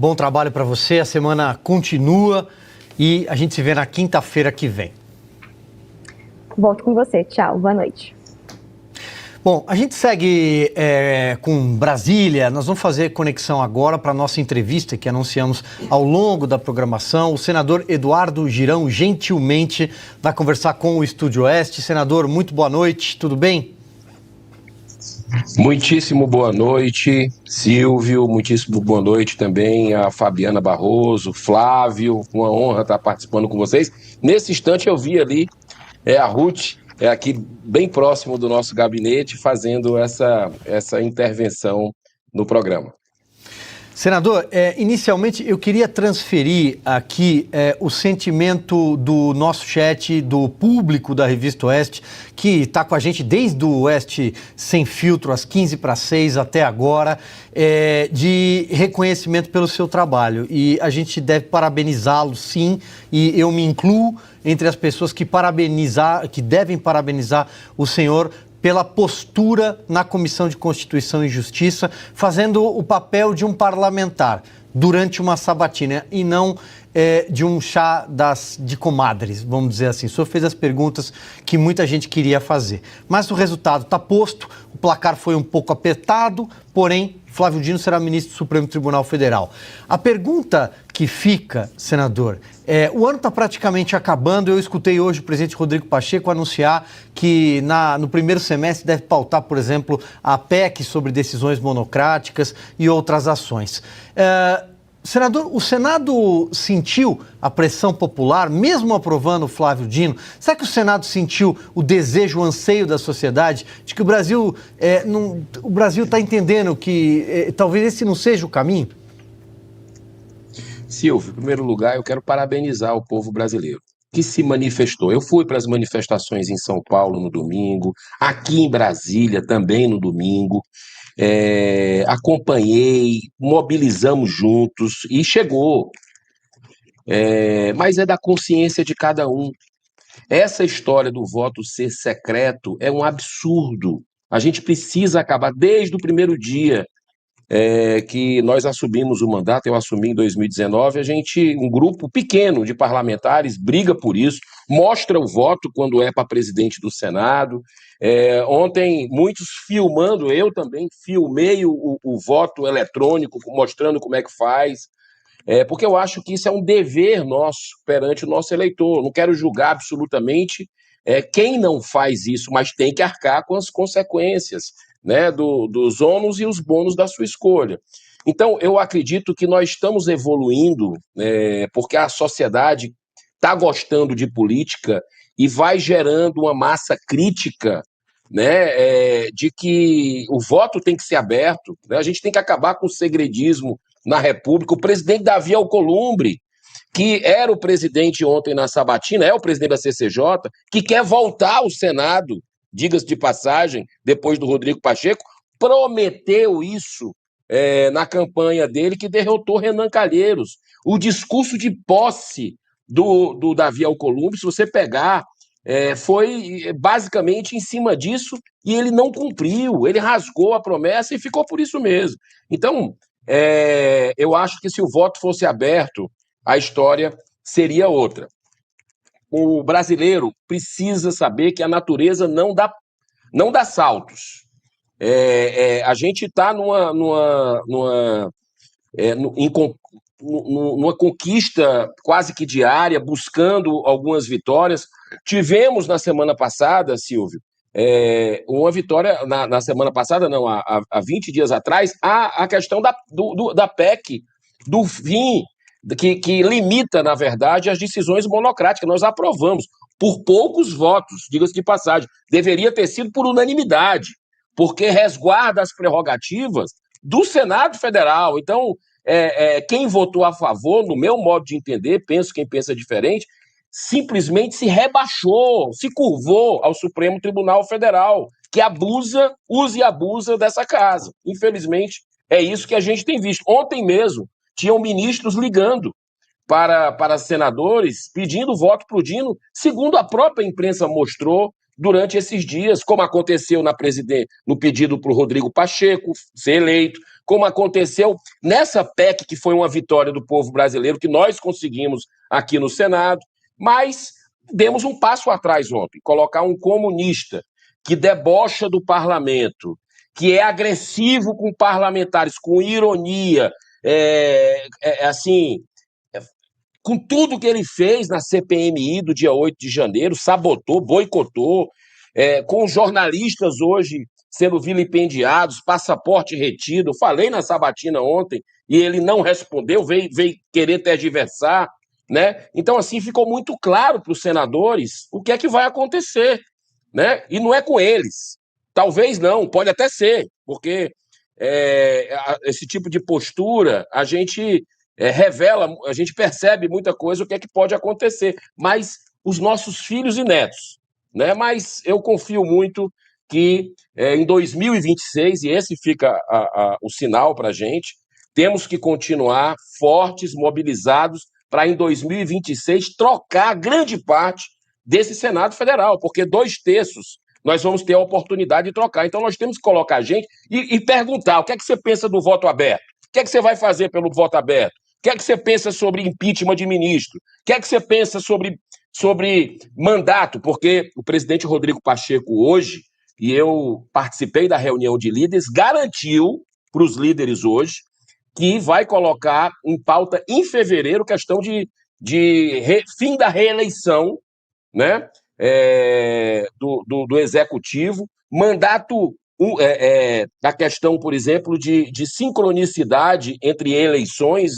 Bom trabalho para você, a semana continua e a gente se vê na quinta-feira que vem. Volto com você, tchau, boa noite. Bom, a gente segue com Brasília. Nós vamos fazer conexão agora para a nossa entrevista que anunciamos ao longo da programação. O senador Eduardo Girão gentilmente vai conversar com o Estúdio Oeste. Senador, muito boa noite, tudo bem? Muitíssimo boa noite, Silvio, muitíssimo boa noite também a Fabiana Barroso, Flávio, uma honra estar participando com vocês. Nesse instante eu vi ali a Ruth, aqui bem próximo do nosso gabinete, fazendo essa intervenção no programa. Senador, inicialmente eu queria transferir aqui o sentimento do nosso chat, do público da Revista Oeste, que está com a gente desde o Oeste Sem Filtro, às 15:06 até agora, de reconhecimento pelo seu trabalho. E a gente deve parabenizá-lo, sim, e eu me incluo entre as pessoas que devem parabenizar o senhor pela postura na Comissão de Constituição e Justiça, fazendo o papel de um parlamentar durante uma sabatina e não de um chá de comadres, vamos dizer assim. O senhor fez as perguntas que muita gente queria fazer. Mas o resultado está posto, o placar foi um pouco apertado, porém, Flávio Dino será ministro do Supremo Tribunal Federal. A pergunta que fica, senador, o ano está praticamente acabando. Eu escutei hoje o presidente Rodrigo Pacheco anunciar que no primeiro semestre deve pautar, por exemplo, a PEC sobre decisões monocráticas e outras ações. Senador, o Senado sentiu a pressão popular, mesmo aprovando o Flávio Dino? Será que o Senado sentiu o desejo, o anseio da sociedade de que o Brasil está entendendo que talvez esse não seja o caminho? Silvio, em primeiro lugar, eu quero parabenizar o povo brasileiro que se manifestou. Eu fui para as manifestações em São Paulo no domingo, aqui em Brasília também no domingo. Acompanhei, mobilizamos juntos e chegou. Mas é da consciência de cada um. Essa história do voto ser secreto é um absurdo. A gente precisa acabar desde o primeiro dia que nós assumimos o mandato. Eu assumi em 2019, um grupo pequeno de parlamentares briga por isso, mostra o voto quando é para presidente do Senado. Ontem, muitos filmando, eu também filmei o voto eletrônico, mostrando como é que faz, porque eu acho que isso é um dever nosso perante o nosso eleitor. Não quero julgar absolutamente quem não faz isso, mas tem que arcar com as consequências, né, dos ônus e os bônus da sua escolha. Então, eu acredito que nós estamos evoluindo, porque a sociedade está gostando de política e vai gerando uma massa crítica, né, de que o voto tem que ser aberto, né, a gente tem que acabar com o segredismo na República. O presidente Davi Alcolumbre, que era o presidente ontem na sabatina, é o presidente da CCJ, que quer voltar ao Senado, diga-se de passagem, depois do Rodrigo Pacheco, prometeu isso na campanha dele, que derrotou Renan Calheiros. O discurso de posse do Davi Alcolumbre, se você pegar, foi basicamente em cima disso, e ele não cumpriu, ele rasgou a promessa e ficou por isso mesmo. Então, eu acho que se o voto fosse aberto, a história seria outra. O brasileiro precisa saber que a natureza não dá saltos. A gente está numa conquista quase que diária, buscando algumas vitórias. Tivemos na semana passada, Silvio, uma vitória, na semana passada, não, há 20 dias atrás, a questão da PEC, do fim, que limita, na verdade, as decisões monocráticas. Nós aprovamos por poucos votos, diga-se de passagem. Deveria ter sido por unanimidade, porque resguarda as prerrogativas do Senado Federal. Então, quem votou a favor, no meu modo de entender, penso quem pensa diferente, simplesmente se rebaixou, se curvou ao Supremo Tribunal Federal, que usa e abusa dessa casa. Infelizmente, é isso que a gente tem visto. Ontem mesmo, tinham ministros ligando para senadores, pedindo voto para o Dino, segundo a própria imprensa mostrou durante esses dias, como aconteceu no pedido para o Rodrigo Pacheco ser eleito, como aconteceu nessa PEC, que foi uma vitória do povo brasileiro, que nós conseguimos aqui no Senado, mas demos um passo atrás ontem, colocar um comunista que debocha do parlamento, que é agressivo com parlamentares, com ironia, assim, com tudo que ele fez na CPMI do dia 8 de janeiro, sabotou, boicotou, com jornalistas hoje sendo vilipendiados, passaporte retido. Falei na sabatina ontem e ele não respondeu, veio querer tergiversar, né? Então, assim, ficou muito claro para os senadores o que é que vai acontecer, né? E não é com eles. Talvez não, pode até ser, porque esse tipo de postura a gente revela, a gente percebe muita coisa, o que é que pode acontecer, mas os nossos filhos e netos, né? Mas eu confio muito que em 2026, e esse fica o sinal para a gente, temos que continuar fortes, mobilizados, para em 2026 trocar grande parte desse Senado Federal, porque 2/3 nós vamos ter a oportunidade de trocar. Então nós temos que colocar a gente e perguntar o que é que você pensa do voto aberto? O que é que você vai fazer pelo voto aberto? O que é que você pensa sobre impeachment de ministro? O que é que você pensa sobre mandato? Porque o presidente Rodrigo Pacheco hoje, e eu participei da reunião de líderes, garantiu para os líderes hoje que vai colocar em pauta em fevereiro questão de fim da reeleição, né, do executivo, mandato, a questão, por exemplo, de sincronicidade entre eleições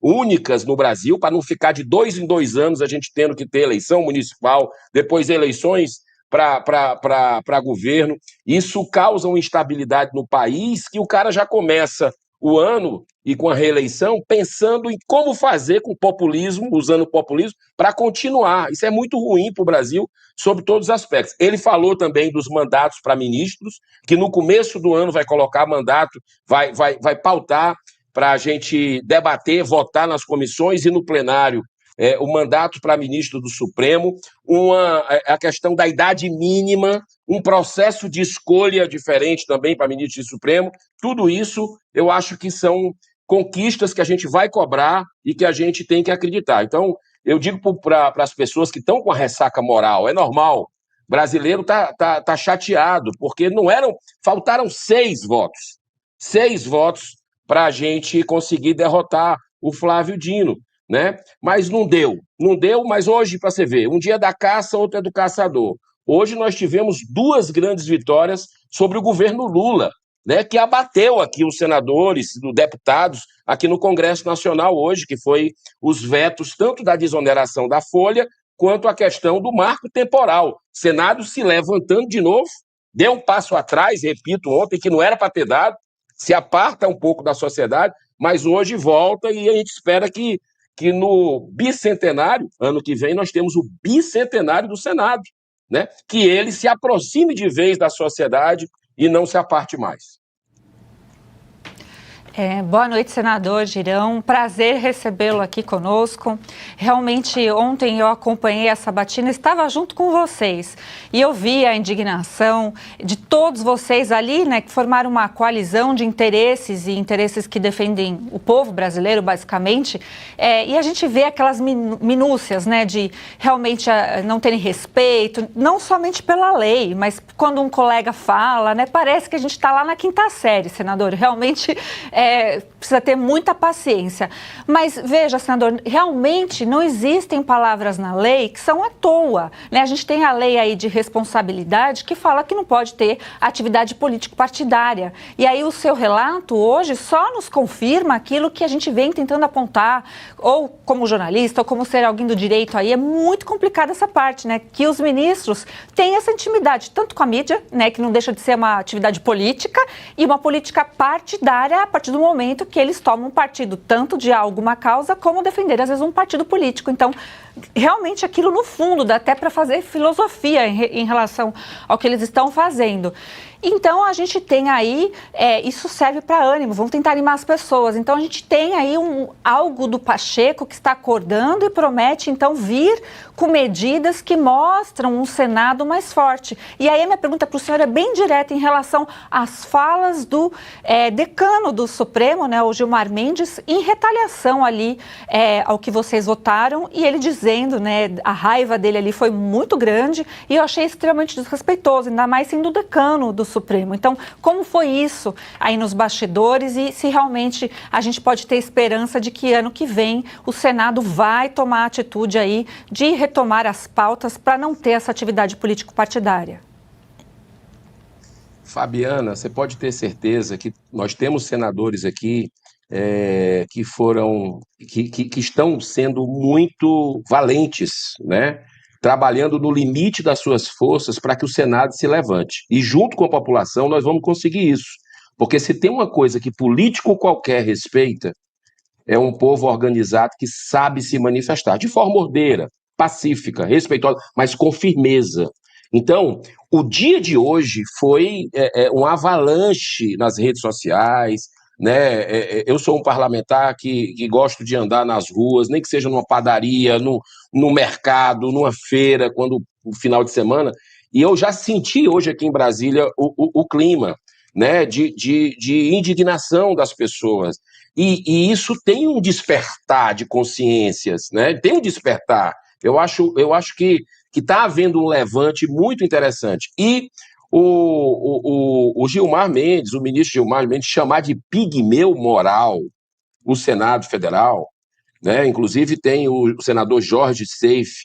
únicas no Brasil, para não ficar de 2 em 2 anos a gente tendo que ter eleição municipal, depois eleições para governo. Isso causa uma instabilidade no país que o cara já começa o ano e com a reeleição pensando em como fazer com o populismo, usando o populismo, para continuar. Isso é muito ruim para o Brasil, sob todos os aspectos. Ele falou também dos mandatos para ministros, que no começo do ano vai colocar mandato, vai pautar para a gente debater, votar nas comissões e no plenário o mandato para ministro do Supremo, a questão da idade mínima, um processo de escolha diferente também para ministro do Supremo. Tudo isso eu acho que são conquistas que a gente vai cobrar e que a gente tem que acreditar. Então, eu digo para as pessoas que estão com a ressaca moral, é normal, o brasileiro tá chateado, porque faltaram 6 votos. 6 votos para a gente conseguir derrotar o Flávio Dino, né? Mas não deu, mas hoje, para você ver, um dia é da caça, outro é do caçador. Hoje nós tivemos 2 grandes vitórias sobre o governo Lula, né, que abateu aqui os senadores, os deputados, aqui no Congresso Nacional hoje, que foi os vetos tanto da desoneração da Folha, quanto a questão do marco temporal. O Senado se levantando de novo, deu um passo atrás, repito, ontem, que não era para ter dado, se aparta um pouco da sociedade, mas hoje volta e a gente espera que no bicentenário, ano que vem, nós temos o bicentenário do Senado, né? Que ele se aproxime de vez da sociedade e não se aparte mais. Boa noite, senador Girão. Prazer recebê-lo aqui conosco. Realmente, ontem eu acompanhei a sabatina, estava junto com vocês e eu vi a indignação de todos vocês ali, né, que formaram uma coalizão de interesses e interesses que defendem o povo brasileiro, basicamente. E a gente vê aquelas minúcias, né, de realmente não terem respeito, não somente pela lei, mas quando um colega fala, né, parece que a gente está lá na 5ª série, senador. Realmente precisa ter muita paciência. Mas veja, senador, realmente não existem palavras na lei que são à toa, né? A gente tem a lei aí de responsabilidade que fala que não pode ter atividade político-partidária. E aí o seu relato hoje só nos confirma aquilo que a gente vem tentando apontar, ou como jornalista, ou como ser alguém do direito aí. É muito complicada essa parte, né? Que os ministros têm essa intimidade, tanto com a mídia, né? Que não deixa de ser uma atividade política, e uma política partidária a partir do momento que eles tomam partido tanto de alguma causa como defender, às vezes, um partido político. Então, realmente aquilo no fundo, dá até para fazer filosofia em relação ao que eles estão fazendo. Então, a gente tem aí, isso serve para ânimo, vamos tentar animar as pessoas. Então, a gente tem aí algo do Pacheco que está acordando e promete, então, vir com medidas que mostram um Senado mais forte. E aí, a minha pergunta para o senhor é bem direta em relação às falas do decano do Supremo, né, o Gilmar Mendes, em retaliação ali ao que vocês votaram, e ele dizendo, né, a raiva dele ali foi muito grande, e eu achei extremamente desrespeitoso, ainda mais sendo o decano do Supremo. Então, como foi isso aí nos bastidores e se realmente a gente pode ter esperança de que ano que vem o Senado vai tomar a atitude aí de retomar as pautas para não ter essa atividade político-partidária? Fabiana, você pode ter certeza que nós temos senadores aqui que estão sendo muito valentes, né? Trabalhando no limite das suas forças para que o Senado se levante. E junto com a população nós vamos conseguir isso. Porque se tem uma coisa que político qualquer respeita, é um povo organizado que sabe se manifestar de forma ordeira, pacífica, respeitosa, mas com firmeza. Então, o dia de hoje foi um avalanche nas redes sociais, né? Eu sou um parlamentar que gosto de andar nas ruas, nem que seja numa padaria, no mercado, numa feira, quando o final de semana, e eu já senti hoje aqui em Brasília o clima, né, de indignação das pessoas. E isso tem um despertar de consciências, né? Tem um despertar. Eu acho que está havendo um levante muito interessante. E o Gilmar Mendes, o ministro Gilmar Mendes, chamar de pigmeu moral o Senado Federal, né? Inclusive tem o senador Jorge Seife,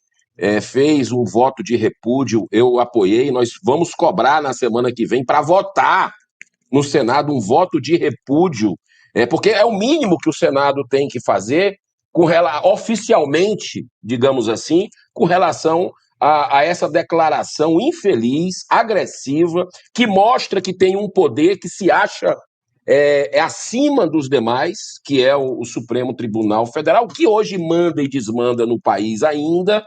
fez um voto de repúdio, eu apoiei, nós vamos cobrar na semana que vem para votar no Senado um voto de repúdio, porque é o mínimo que o Senado tem que fazer oficialmente, digamos assim, com relação a essa declaração infeliz, agressiva, que mostra que tem um poder que se acha acima dos demais, que é o Supremo Tribunal Federal, que hoje manda e desmanda no país ainda.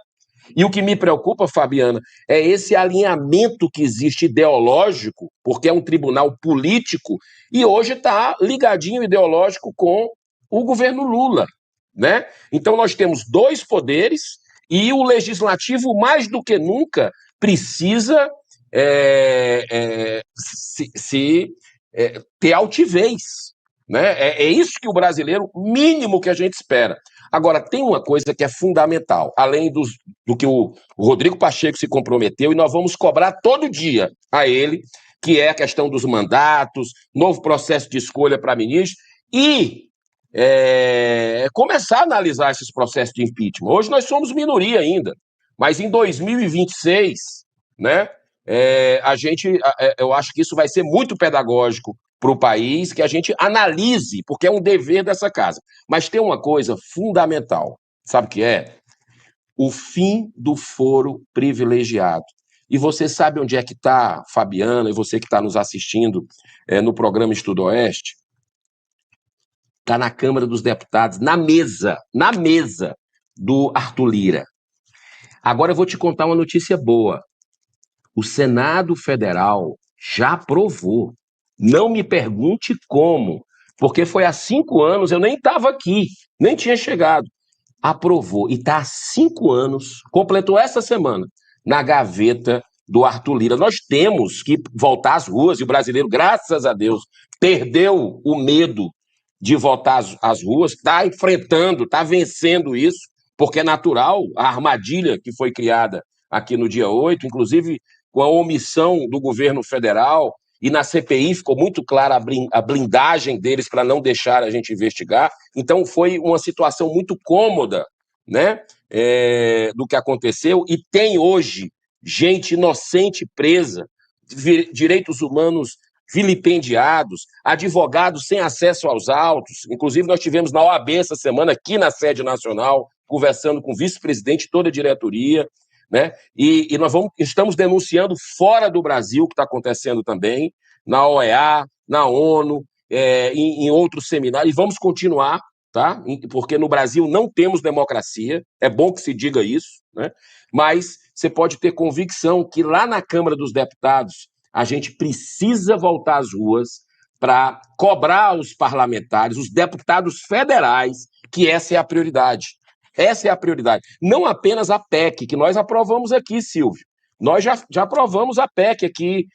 E o que me preocupa, Fabiana, é esse alinhamento que existe ideológico, porque é um tribunal político, e hoje está ligadinho ideológico com o governo Lula, né? Então nós temos dois poderes e o legislativo, mais do que nunca, precisa ter altivez, né? É isso que o brasileiro, mínimo que a gente espera. Agora, tem uma coisa que é fundamental, além do que o Rodrigo Pacheco se comprometeu, e nós vamos cobrar todo dia a ele, que é a questão dos mandatos, novo processo de escolha para ministro, e começar a analisar esses processos de impeachment. Hoje nós somos minoria ainda, mas em 2026, né, eu acho que isso vai ser muito pedagógico para o país, que a gente analise, porque é um dever dessa casa. Mas tem uma coisa fundamental, sabe o que é? O fim do foro privilegiado. E você sabe onde é que está, Fabiana, e você que está nos assistindo no programa Estudo Oeste? Está na Câmara dos Deputados, na mesa do Arthur Lira. Agora eu vou te contar uma notícia boa. O Senado Federal já aprovou. Não me pergunte como, porque foi há 5 anos, eu nem estava aqui, nem tinha chegado. Aprovou, e está há 5 anos, completou essa semana, na gaveta do Arthur Lira. Nós temos que voltar às ruas, e o brasileiro, graças a Deus, perdeu o medo de voltar às ruas, está enfrentando, está vencendo isso, porque é natural, a armadilha que foi criada aqui no dia 8, inclusive com a omissão do governo federal, e na CPI ficou muito clara a blindagem deles para não deixar a gente investigar. Então foi uma situação muito cômoda, né, do que aconteceu, e tem hoje gente inocente presa, direitos humanos vilipendiados, advogados sem acesso aos autos. Inclusive nós tivemos na OAB essa semana, aqui na sede nacional, conversando com o vice-presidente e toda a diretoria, né? E nós estamos denunciando fora do Brasil o que está acontecendo também, na OEA, na ONU, em outros seminários, e vamos continuar, tá? Porque no Brasil não temos democracia, é bom que se diga isso, né? Mas você pode ter convicção que lá na Câmara dos Deputados a gente precisa voltar às ruas para cobrar os parlamentares, os deputados federais, que essa é a prioridade. Essa é a prioridade. Não apenas a PEC, que nós aprovamos aqui, Silvio. Nós já aprovamos a PEC aqui,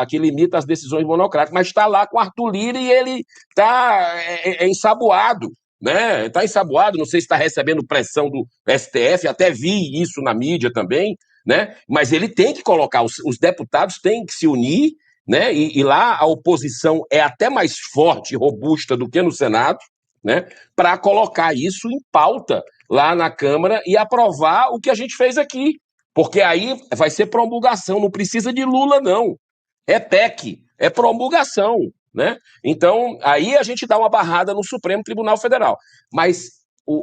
que limita as decisões monocráticas, mas está lá com Arthur Lira e ele está ensaboado, né? Está ensaboado, não sei se está recebendo pressão do STF, até vi isso na mídia também, né? Mas ele tem que colocar, os deputados têm que se unir, né? E lá a oposição é até mais forte e robusta do que no Senado, né? Para colocar isso em pauta lá na Câmara e aprovar o que a gente fez aqui. Porque aí vai ser promulgação, não precisa de Lula, não. É PEC, é promulgação, né? Então, aí a gente dá uma barrada no Supremo Tribunal Federal. Mas,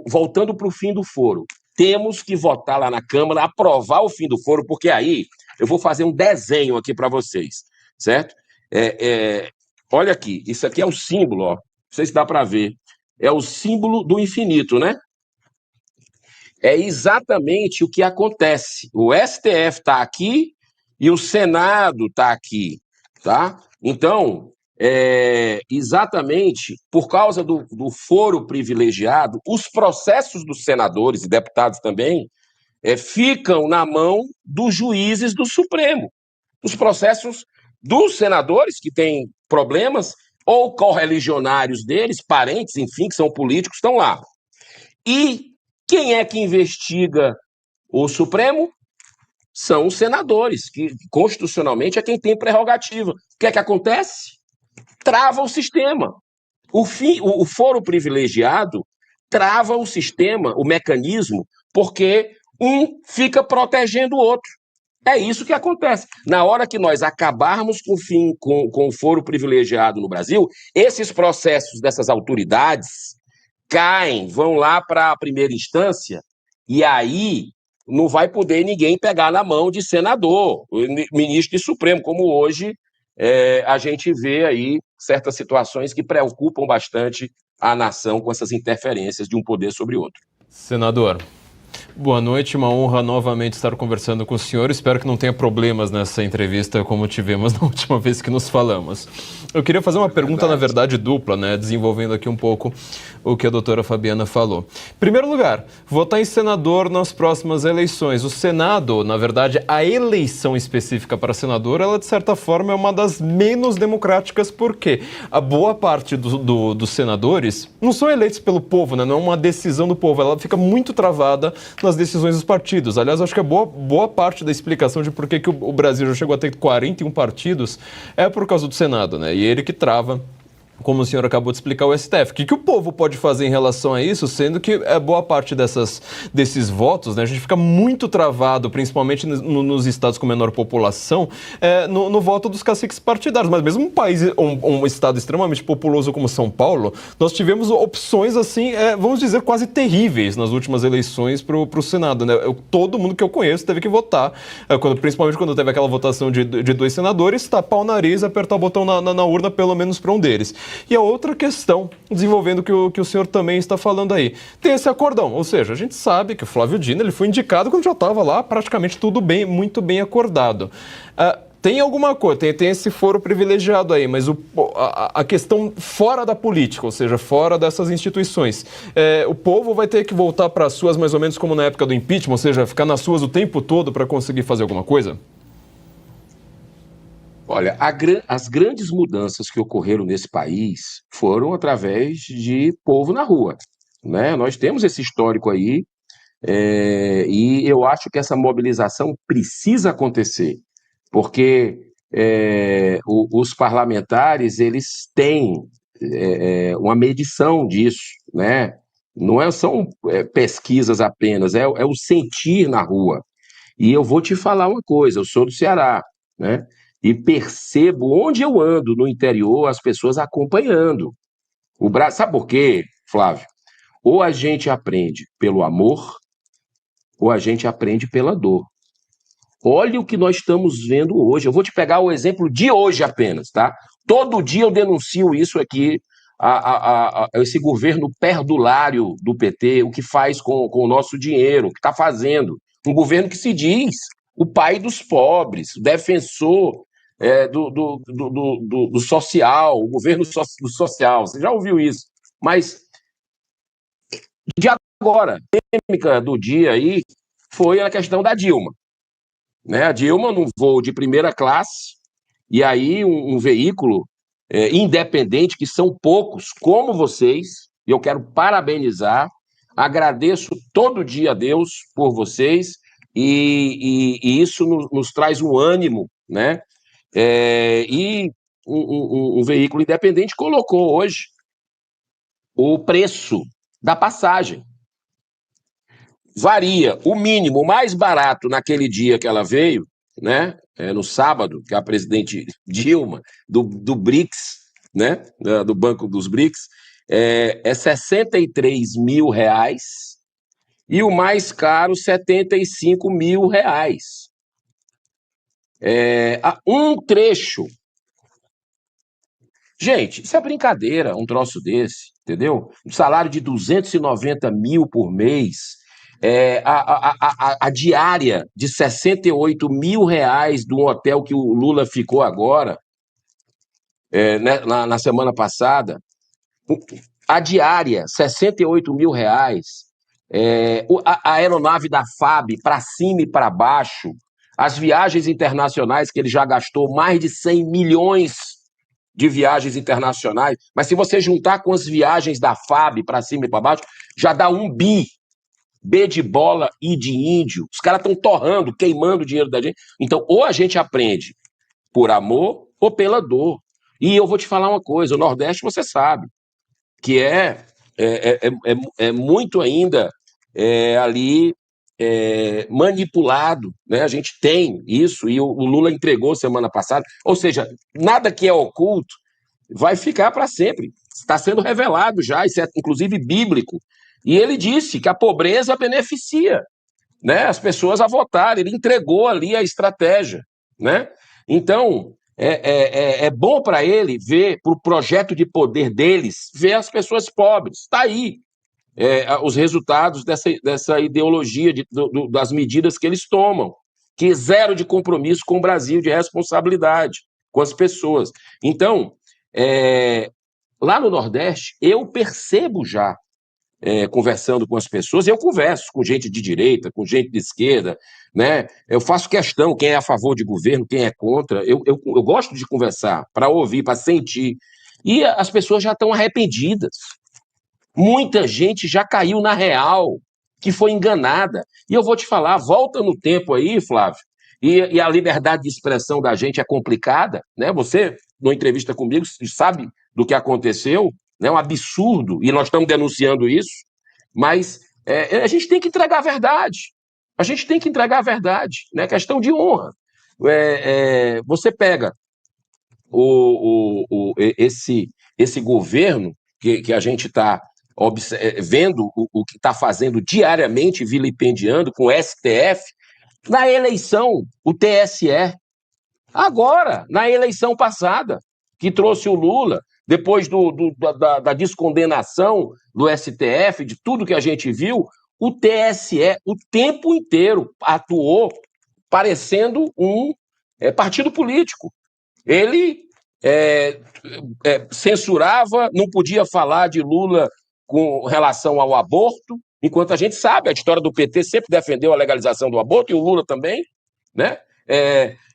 voltando para o fim do foro, temos que votar lá na Câmara, aprovar o fim do foro, porque aí eu vou fazer um desenho aqui para vocês, certo? Olha aqui, isso aqui é o símbolo, ó, não sei se dá para ver, é o símbolo do infinito, né? É exatamente o que acontece. O STF está aqui e o Senado está aqui, tá? Então, exatamente por causa do foro privilegiado, os processos dos senadores e deputados também ficam na mão dos juízes do Supremo. Os processos dos senadores que têm problemas ou correligionários deles, parentes, enfim, que são políticos, estão lá. E quem é que investiga o Supremo? São os senadores, que constitucionalmente é quem tem prerrogativa. O que é que acontece? Trava o sistema. O foro privilegiado trava o sistema, o mecanismo, porque um fica protegendo o outro. É isso que acontece. Na hora que nós acabarmos com o foro privilegiado no Brasil, esses processos dessas autoridades caem, vão lá para a primeira instância, e aí não vai poder ninguém pegar na mão de senador, ministro de Supremo, como hoje a gente vê aí certas situações que preocupam bastante a nação com essas interferências de um poder sobre outro. Senador, boa noite, uma honra novamente estar conversando com o senhor. Espero que não tenha problemas nessa entrevista como tivemos na última vez que nos falamos. Eu queria fazer uma pergunta, na verdade, dupla, né? Desenvolvendo aqui um pouco o que a doutora Fabiana falou. Em primeiro lugar, votar em senador nas próximas eleições. O Senado, na verdade, a eleição específica para senador, ela de certa forma é uma das menos democráticas, porque a boa parte dos senadores não são eleitos pelo povo, né? Não é uma decisão do povo, ela fica muito travada nas decisões dos partidos. Aliás, acho que a boa parte da explicação de por que o Brasil já chegou a ter 41 partidos é por causa do Senado, né? E ele que trava, como o senhor acabou de explicar, o STF. O que o povo pode fazer em relação a isso, sendo que boa parte desses votos, né, a gente fica muito travado, principalmente nos estados com menor população, no voto dos caciques partidários. Mas mesmo um país, um estado extremamente populoso como São Paulo, nós tivemos opções, assim, vamos dizer, quase terríveis nas últimas eleições para o Senado, né? Todo mundo que eu conheço teve que votar, principalmente quando teve aquela votação de 2 senadores, tapar o nariz, apertar o botão na urna, pelo menos para um deles. E a outra questão, desenvolvendo o que o senhor também está falando aí, tem esse acordão, ou seja, a gente sabe que o Flávio Dino ele foi indicado quando já estava lá praticamente tudo bem, muito bem acordado. Tem alguma coisa, tem esse foro privilegiado aí, mas a questão fora da política, ou seja, fora dessas instituições, o povo vai ter que voltar para as ruas mais ou menos como na época do impeachment, ou seja, ficar nas ruas o tempo todo para conseguir fazer alguma coisa? Olha, as grandes mudanças que ocorreram nesse país foram através de povo na rua, né? Nós temos esse histórico aí, e eu acho que essa mobilização precisa acontecer, porque os parlamentares eles têm uma medição disso, né? Não são pesquisas apenas, é o sentir na rua. E eu vou te falar uma coisa, eu sou do Ceará, né? E percebo onde eu ando no interior, as pessoas acompanhando. Sabe por quê, Flávio? Ou a gente aprende pelo amor, ou a gente aprende pela dor. Olha o que nós estamos vendo hoje. Eu vou te pegar o exemplo de hoje apenas, tá? Todo dia eu denuncio isso aqui esse governo perdulário do PT, o que faz com o nosso dinheiro, o que está fazendo. Um governo que se diz o pai dos pobres, o defensor do social, o governo do social. Você já ouviu isso? Mas de agora, a polêmica do dia aí foi a questão da Dilma. Né? A Dilma, num voo de primeira classe, e aí um veículo independente, que são poucos, como vocês, e eu quero parabenizar, agradeço todo dia a Deus por vocês, e isso nos traz um ânimo, né? E um veículo independente colocou hoje o preço da passagem. Varia, o mínimo, o mais barato naquele dia que ela veio, né? No sábado, que a presidente Dilma, do BRICS, né? Do Banco dos BRICS, é R$63 mil, e o mais caro, R$75 mil. Um trecho. Gente, isso é brincadeira, um troço desse, entendeu? Um salário de 290 mil por mês, a diária de 68 mil reais de um hotel que o Lula ficou agora, né, na semana passada, a diária, 68 mil reais, a aeronave da FAB para cima e para baixo, as viagens internacionais que ele já gastou mais de 100 milhões de viagens internacionais, mas se você juntar com as viagens da FAB para cima e para baixo, já dá 1 bi. B de bola e de índio. Os caras estão torrando, queimando o dinheiro da gente. Então, ou a gente aprende por amor ou pela dor. E eu vou te falar uma coisa, o Nordeste você sabe, que é muito ainda ali manipulado, né? A gente tem isso, e o Lula entregou semana passada, ou seja, nada que é oculto vai ficar para sempre, está sendo revelado já, isso é inclusive bíblico, e ele disse que a pobreza beneficia, né, as pessoas a votarem, ele entregou ali a estratégia, né? Então, é bom para ele ver, para o projeto de poder deles, ver as pessoas pobres, está aí, os resultados dessa ideologia das medidas que eles tomam, que zero de compromisso com o Brasil, de responsabilidade com as pessoas. Então, lá no Nordeste, eu percebo já, conversando com as pessoas, eu converso com gente de direita, com gente de esquerda, né? Eu faço questão, quem é a favor de governo, quem é contra, eu gosto de conversar, para ouvir, para sentir, e as pessoas já estão arrependidas. Muita gente já caiu na real, que foi enganada. E eu vou te falar, volta no tempo aí, Flávio, e a liberdade de expressão da gente é complicada, né? Você, numa entrevista comigo, sabe do que aconteceu, né? Um absurdo, e nós estamos denunciando isso, mas a gente tem que entregar a verdade. A gente tem que entregar a verdade, né? Questão de honra. Você pega esse governo que a gente está vendo o que está fazendo diariamente, vilipendiando com o STF, na eleição, o TSE, agora, na eleição passada, que trouxe o Lula, depois da descondenação do STF, de tudo que a gente viu, o TSE o tempo inteiro atuou parecendo um partido político. Ele censurava, não podia falar de Lula com relação ao aborto, enquanto a gente sabe, a história do PT sempre defendeu a legalização do aborto, e o Lula também, né?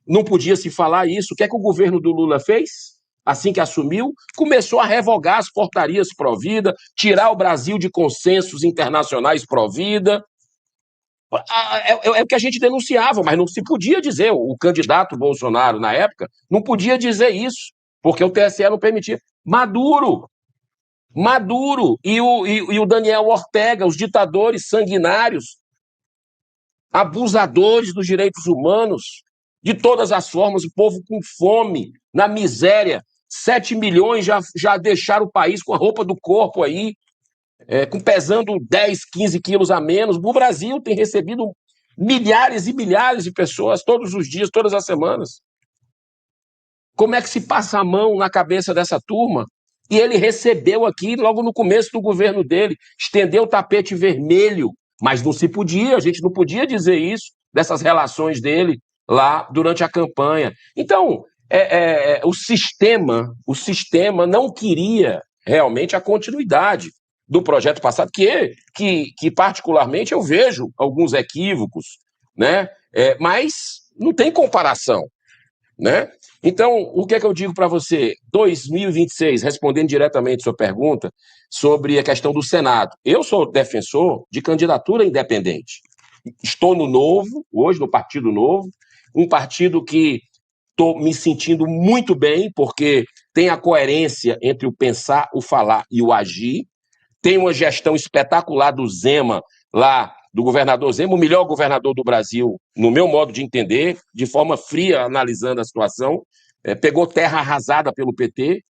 Não podia se falar isso. O que é que o governo do Lula fez? Assim que assumiu, começou a revogar as portarias pró-vida, tirar o Brasil de consensos internacionais pró-vida. É o que a gente denunciava, mas não se podia dizer, o candidato Bolsonaro, na época, não podia dizer isso, porque o TSE não permitia. Maduro e o Daniel Ortega, os ditadores sanguinários, abusadores dos direitos humanos, de todas as formas, o povo com fome, na miséria, 7 milhões já deixaram o país com a roupa do corpo aí, pesando 10, 15 quilos a menos. O Brasil tem recebido milhares e milhares de pessoas todos os dias, todas as semanas. Como é que se passa a mão na cabeça dessa turma E ele recebeu aqui logo no começo do governo dele, estendeu o tapete vermelho, mas não se podia, a gente não podia dizer isso, dessas relações dele lá durante a campanha. Então, o sistema não queria realmente a continuidade do projeto passado, que particularmente eu vejo alguns equívocos, né? Mas não tem comparação, né? Então, o que é que eu digo para você? 2026, respondendo diretamente a sua pergunta sobre a questão do Senado. Eu sou defensor de candidatura independente. Estou no Novo, hoje no Partido Novo, um partido que estou me sentindo muito bem, porque tem a coerência entre o pensar, o falar e o agir. Tem uma gestão espetacular do Zema lá, do governador Zema, o melhor governador do Brasil, no meu modo de entender, de forma fria, analisando a situação. Pegou terra arrasada pelo PT,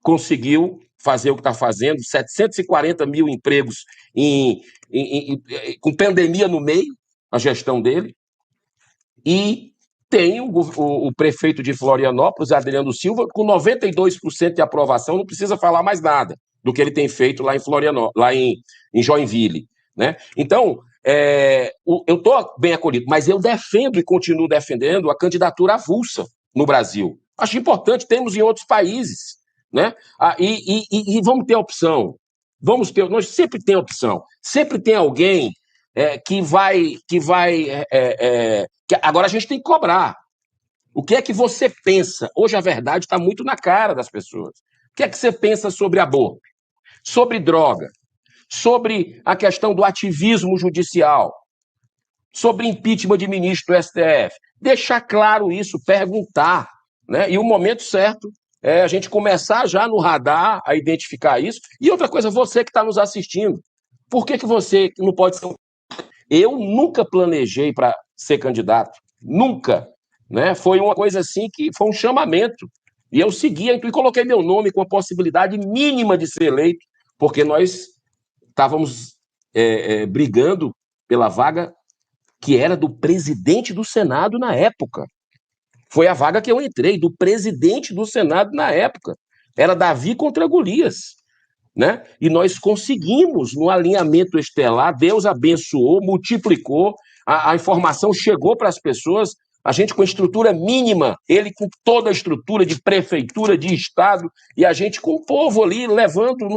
conseguiu fazer o que está fazendo, 740 mil empregos com pandemia no meio, a gestão dele. E tem o prefeito de Florianópolis, Adriano Silva, com 92% de aprovação, não precisa falar mais nada do que ele tem feito lá em Florianópolis, lá em Joinville, né? Então, eu estou bem acolhido, mas eu defendo e continuo defendendo a candidatura avulsa no Brasil. Acho importante, temos em outros países, né? E vamos ter opção. Nós sempre tem opção. Sempre tem alguém que vai. Agora a gente tem que cobrar. O que é que você pensa? Hoje a verdade está muito na cara das pessoas. O que é que você pensa sobre aborto? Sobre droga? Sobre a questão do ativismo judicial? Sobre impeachment de ministro do STF? Deixar claro isso, perguntar, né? E o momento certo é a gente começar já no radar a identificar isso. E outra coisa, você que está nos assistindo, por que você não pode ser Eu nunca planejei para ser candidato, nunca, né? Foi uma coisa assim que foi um chamamento. E eu seguia, e coloquei meu nome com a possibilidade mínima de ser eleito, porque nós estávamos brigando pela vaga que era do presidente do Senado na época. Foi a vaga que eu entrei, do presidente do Senado na época. Era Davi contra Golias, né? E nós conseguimos, no alinhamento estelar, Deus abençoou, multiplicou, a informação chegou para as pessoas, a gente com estrutura mínima, ele com toda a estrutura de prefeitura, de estado, e a gente com o povo ali levando,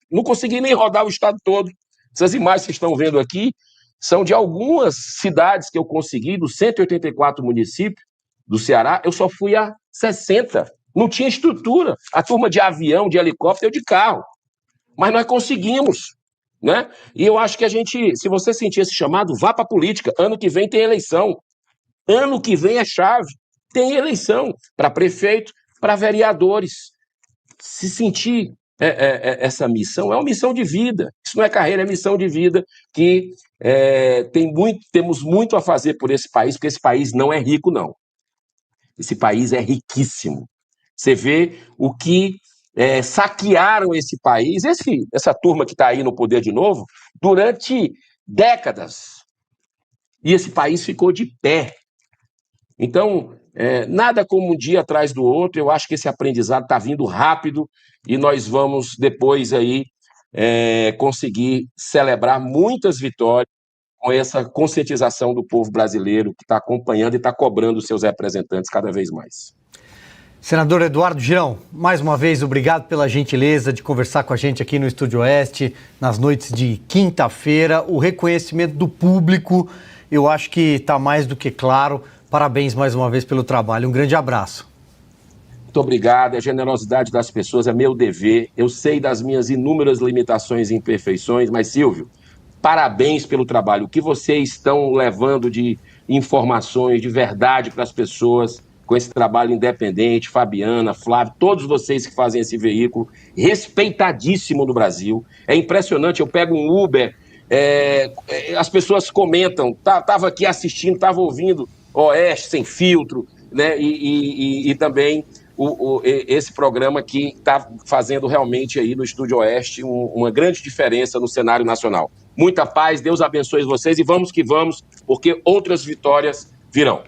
não consegui nem rodar o estado todo. Essas imagens que vocês estão vendo aqui são de algumas cidades que eu consegui, dos 184 municípios do Ceará, eu só fui a 60. Não tinha estrutura. A turma de avião, de helicóptero, de carro. Mas nós conseguimos, né? E eu acho que a gente, se você sentir esse chamado, vá para a política. Ano que vem tem eleição. Ano que vem é chave. Tem eleição para prefeito, para vereadores. Se sentir essa missão, é uma missão de vida. Isso não é carreira, é missão de vida que temos muito a fazer por esse país, porque esse país não é rico, não. Esse país é riquíssimo. Você vê o que saquearam esse país, essa turma que está aí no poder de novo, durante décadas. E esse país ficou de pé. Então, nada como um dia atrás do outro, eu acho que esse aprendizado está vindo rápido e nós vamos depois aí conseguir celebrar muitas vitórias com essa conscientização do povo brasileiro que está acompanhando e está cobrando os seus representantes cada vez mais. Senador Eduardo Girão, mais uma vez, obrigado pela gentileza de conversar com a gente aqui no Estúdio Oeste, nas noites de quinta-feira. O reconhecimento do público, eu acho que está mais do que claro. Parabéns mais uma vez pelo trabalho. Um grande abraço. Muito obrigado. A generosidade das pessoas é meu dever. Eu sei das minhas inúmeras limitações e imperfeições, mas, Silvio, parabéns pelo trabalho. O que vocês estão levando de informações, de verdade para as pessoas, com esse trabalho independente, Fabiana, Flávio, todos vocês que fazem esse veículo, respeitadíssimo no Brasil. É impressionante, eu pego um Uber, as pessoas comentam, estava aqui assistindo, estava ouvindo Oeste Sem Filtro, né? E também esse programa que está fazendo realmente aí no Estúdio Oeste uma grande diferença no cenário nacional. Muita paz, Deus abençoe vocês e vamos que vamos, porque outras vitórias virão.